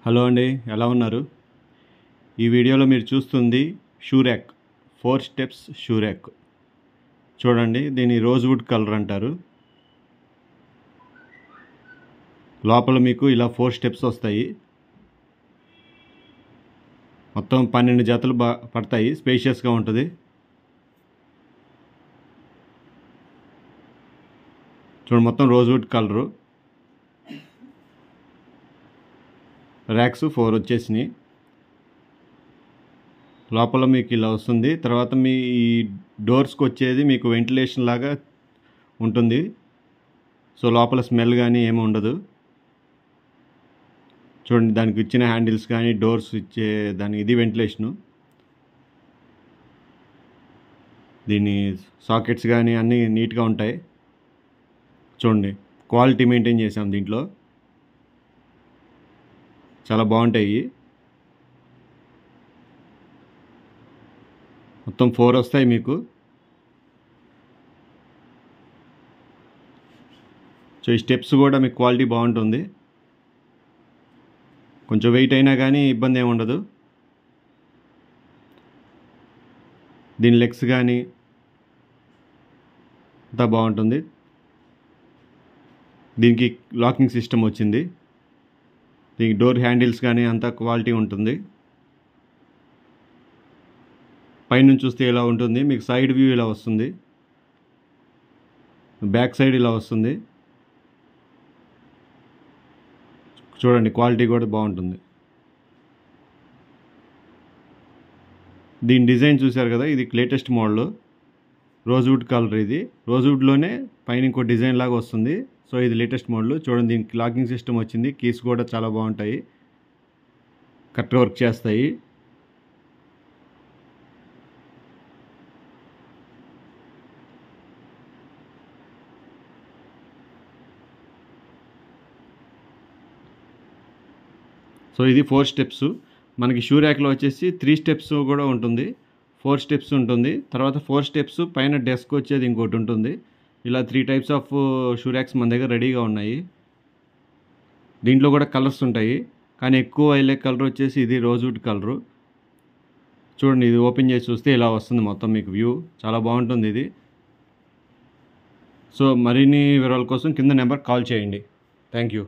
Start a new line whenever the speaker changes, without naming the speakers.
Hello అండి, ఎలా ఉన్నారు? ఈ వీడియోలో మీరు చూస్తుంది shoe rack, 4 steps shoe rack. చూడండి, దీన్ని రోజ్వుడ్ కలర్ అంటారు. లోపల మీకు ఇలా 4 స్టెప్స్ వస్తాయి. మొత్తం 12 జతలు పడతాయి. స్పేషియస్గా ఉంటుంది. చూడండి, మొత్తం రోజ్వుడ్ కలరు. ర్యాక్స్ 4 వచ్చేసినాయి. లోపల మీకు ఇలా వస్తుంది. తర్వాత మీ డోర్స్కి వచ్చేది మీకు వెంటిలేషన్ లాగా ఉంటుంది. సో లోపల స్మెల్ కానీ ఏమి ఉండదు. చూడండి, దానికి ఇచ్చిన హ్యాండిల్స్ కానీ డోర్స్ ఇచ్చే దానికి ఇది వెంటిలేషను. దీని సాకెట్స్ కానీ అన్నీ నీట్గా ఉంటాయి. చూడండి, క్వాలిటీ మెయింటైన్ చేసాం దీంట్లో. చాలా బాగుంటాయి. మొత్తం 4 వస్తాయి మీకు. సో ఈ స్టెప్స్ కూడా మీకు క్వాలిటీ బాగుంటుంది. కొంచెం వెయిట్ అయినా కానీ ఇబ్బంది ఏమి ఉండదు. దీని లెగ్స్ కానీ అంతా బాగుంటుంది. దీనికి లాకింగ్ సిస్టమ్ వచ్చింది. దీనికి డోర్ హ్యాండిల్స్ కానీ అంతా క్వాలిటీ ఉంటుంది. పైనుంచి చూస్తే ఇలా ఉంటుంది. మీకు సైడ్ వ్యూ ఇలా వస్తుంది. బ్యాక్ సైడ్ ఇలా వస్తుంది. చూడండి, క్వాలిటీ కూడా బాగుంటుంది. దీని డిజైన్ చూశారు కదా, ఇది లేటెస్ట్ మోడల్ రోజ్వుడ్ కలర్. ఇది రోజ్వుడ్లోనే పైన ఇంకో డిజైన్ లాగా వస్తుంది. సో ఇది లేటెస్ట్ మోడల్. చూడండి, దీనికి లాకింగ్ సిస్టమ్ వచ్చింది. కీస్ కూడా చాలా బాగుంటాయి, కరెక్ట్గా వర్క్ చేస్తాయి. సో ఇది 4 స్టెప్స్. మనకి షూ ర్యాక్లో వచ్చేసి 3 స్టెప్స్ కూడా ఉంటుంది. 4 స్టెప్స్ ఉంటుంది. తర్వాత 4 స్టెప్స్ పైన డెస్క్ వచ్చేది ఇంకోటి ఉంటుంది. ఇలా 3 టైప్స్ ఆఫ్ షూ ర్యాక్స్ మన దగ్గర రెడీగా ఉన్నాయి. దీంట్లో కూడా కలర్స్ ఉంటాయి, కానీ ఎక్కువ అయ్యే కలర్ వచ్చేసి ఇది రోజ్వుడ్ కలరు. చూడండి, ఇది ఓపెన్ చేసి చూస్తే ఇలా వస్తుంది మొత్తం మీకు వ్యూ. చాలా బాగుంటుంది ఇది. సో మరిన్ని వివరాల కోసం కింద నెంబర్ కాల్ చేయండి. Thank you.